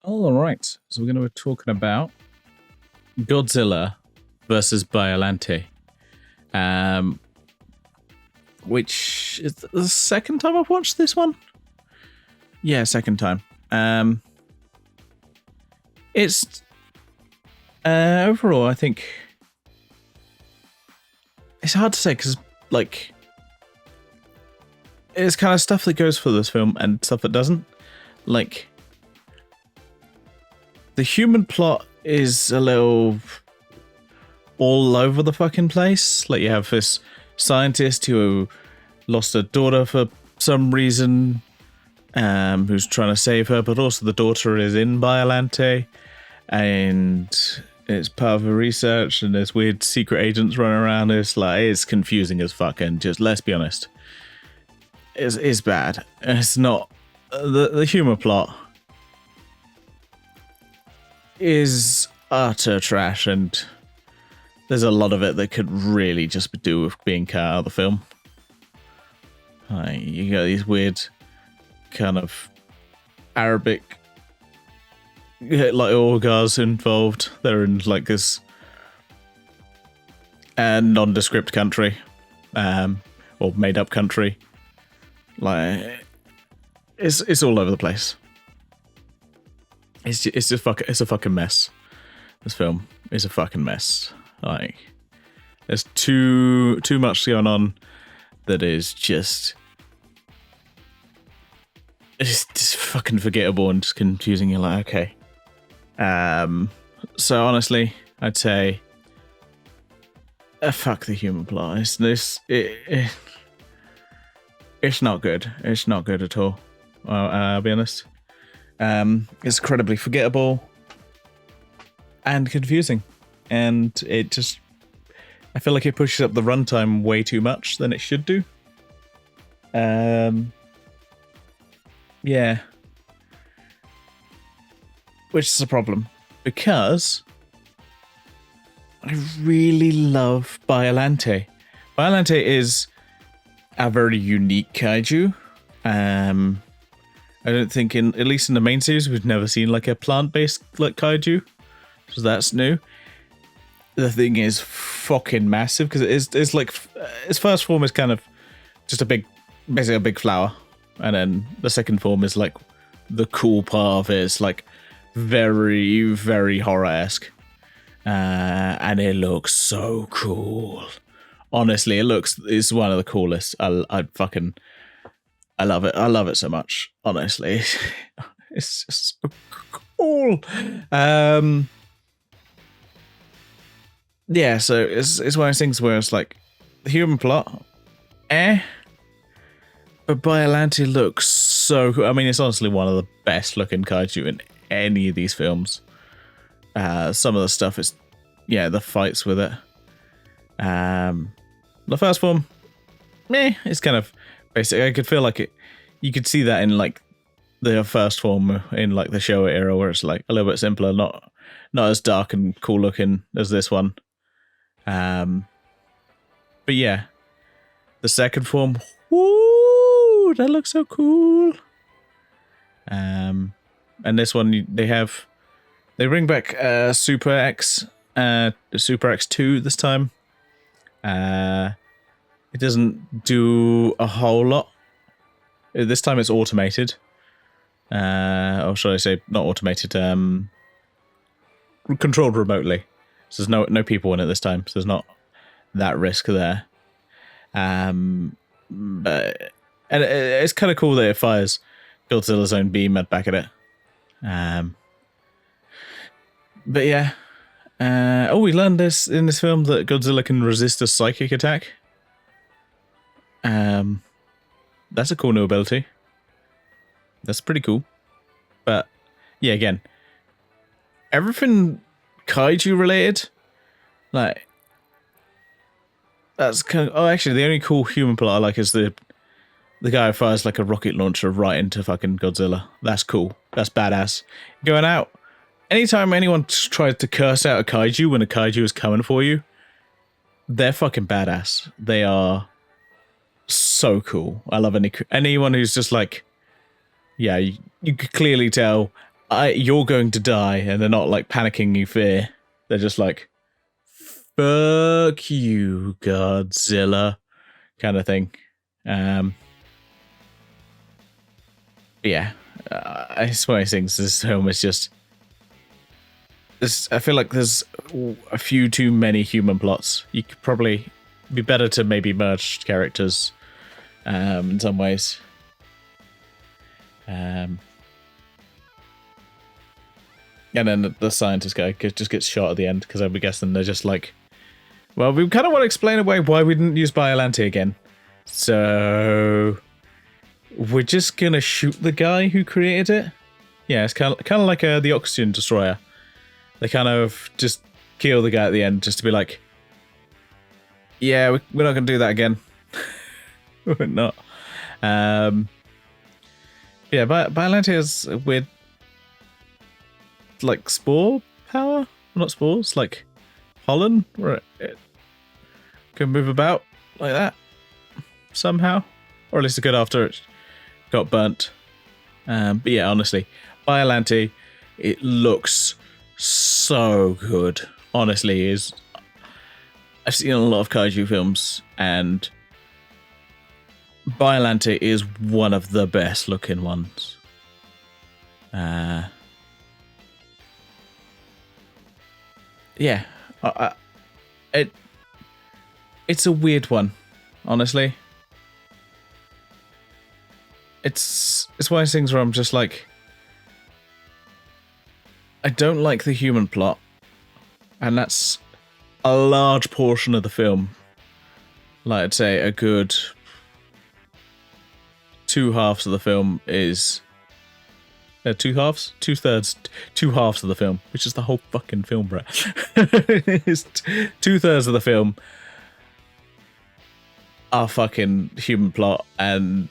All right, so we're going to be talking about Godzilla versus Biollante, which is the second time I've watched this one. Yeah, second time. It's overall, I think it's hard to say because like it's kind of stuff that goes for this film and stuff that doesn't. Like the human plot is a little all over the fucking place. Like you have this scientist who lost her daughter for some reason, who's trying to save her, but also the daughter is in Biollante, and it's part of her research, and there's weird secret agents running around. It's confusing as fuck, and just let's be honest, it's bad. It's not the humor plot is utter trash, and there's a lot of it that could really just do with being cut out of the film. You got these weird kind of Arabic like orgars involved. They're in like this nondescript country, or made up country. Like it's all over the place. It's a fucking mess. This film is a fucking mess. Like there's too much going on that is just fucking forgettable and just confusing. You're like, okay. So honestly, I'd say fuck the human plot. It's not good. It's not good at all. I'll be honest. It's incredibly forgettable and confusing, and it just, I feel like it pushes up the runtime way too much than it should do. Yeah. Which is a problem, because I really love Biollante. Biollante is a very unique kaiju. I don't think at least in the main series, we've never seen like a plant-based like kaiju. So that's new. The thing is fucking massive, because it's like its first form is kind of just basically a big flower, and then the second form is like the cool part of it. It's like very, very horror-esque, and it looks so cool. Honestly, it's one of the coolest. I love it. I love it so much. Honestly, it's just so cool. Yeah, so it's one of those things where it's like the human plot, but Biollante looks so cool. I mean, it's honestly one of the best looking kaiju in any of these films. Some of the stuff is, the fights with it. The first form, it's kind of basic. I could feel like it. You could see that in like the first form in like the Showa era, where it's like a little bit simpler, not as dark and cool looking as this one. But yeah, the second form, woo, that looks so cool. And this one, they bring back Super X, Super X2 this time. It doesn't do a whole lot. This time it's automated. Or should I say not automated, controlled remotely. So there's no people in it this time, so there's not that risk there. But it's kind of cool that it fires Godzilla's own beam back at it. But yeah. We learned this in this film, that Godzilla can resist a psychic attack. That's a cool new ability. That's pretty cool. But yeah, again, everything kaiju related, like that's kind of, actually the only cool human plot I like is the guy who fires like a rocket launcher right into fucking Godzilla. That's cool. That's badass. Going out. Anytime anyone tries to curse out a kaiju when a kaiju is coming for you, they're fucking badass. They are so cool. I love anyone who's just like, yeah, you could clearly tell you're going to die, and they're not like panicking you fear. They're just like, fuck you, Godzilla, kind of thing. Yeah, it's one of those things. This film is just. I feel like there's a few too many human plots. You could probably be better to maybe merge characters in some ways. And then the scientist guy just gets shot at the end because I'm guessing they're just like, well, we kind of want to explain away why we didn't use Biollante again. So we're just going to shoot the guy who created it. Yeah, it's kind of like the oxygen destroyer. They kind of just kill the guy at the end just to be like, yeah, we're not going to do that again. We're not. Yeah, Biollante has a weird, like, spore power? Well, not spores, like pollen, where it can move about like that somehow. Or at least it could after it got burnt. But yeah, honestly, Biollante, it looks so good. Honestly, I've seen a lot of kaiju films, and Biollante is one of the best looking ones. Yeah, it's a weird one, honestly. It's one of those things where I'm just like, I don't like the human plot, and that's a large portion of the film. Like, I'd say a good 2/2 of the film is 2/2, 2/3, 2/2 of the film, which is the whole fucking film, Brett. It's 2/3 of the film are fucking human plot, and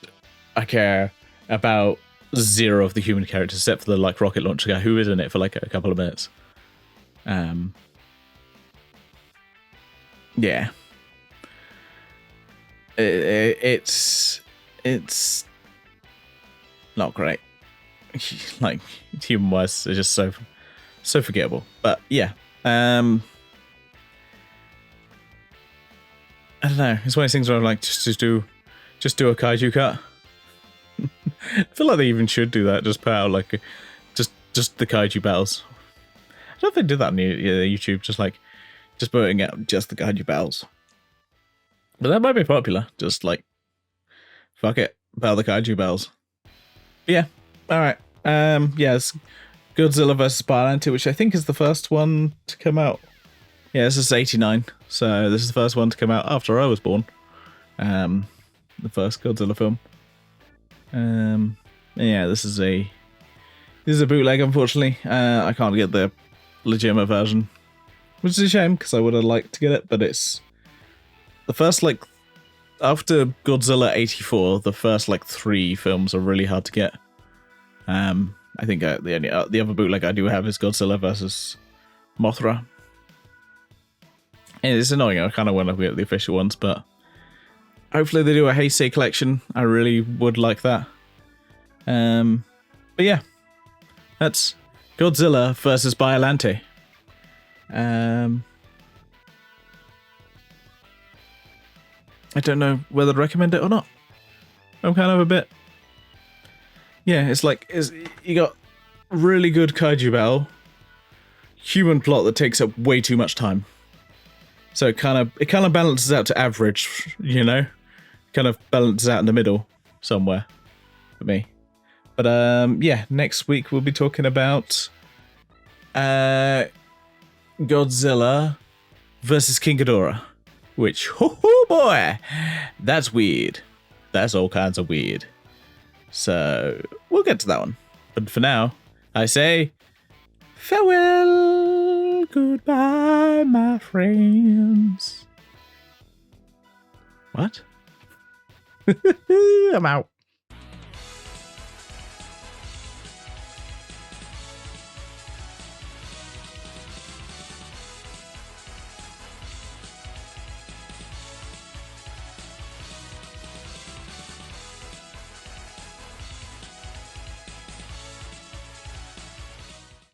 I care about 0 of the human characters except for the like rocket launcher guy who is in it for like a couple of minutes. Yeah, it's not great. Like, human wise, it's just so forgettable. But yeah, I don't know. It's one of those things where I'm like, just do a kaiju cut. I feel like they even should do that. Just put out like just the kaiju battles. I don't know if they did that on YouTube. Just putting out just the kaiju battles. But that might be popular. Just like, fuck it, battle the kaiju battles. But yeah, all right. Yeah, it's Godzilla vs. Biollante, which I think is the first one to come out. Yeah, this is 89, so this is the first one to come out after I was born. The first Godzilla film. Yeah, this is a bootleg, unfortunately. I can't get the legitimate version, which is a shame because I would have liked to get it, but it's the first, like, after Godzilla 84, the first like 3 films are really hard to get. I think the other bootleg I do have is Godzilla versus Mothra. And it's annoying. I kind of want to get the official ones, but hopefully they do a Heisei collection. I really would like that. But yeah, that's Godzilla versus Biollante. I don't know whether to recommend it or not. I'm kind of a bit. Yeah, you got really good kaiju battle, human plot that takes up way too much time. So it kind of balances out to average, you know, kind of balances out in the middle somewhere for me. But yeah, next week we'll be talking about Godzilla versus King Ghidorah, which, oh boy, that's weird. That's all kinds of weird. So we'll get to that one. But for now, I say farewell, goodbye, my friends. What? I'm out.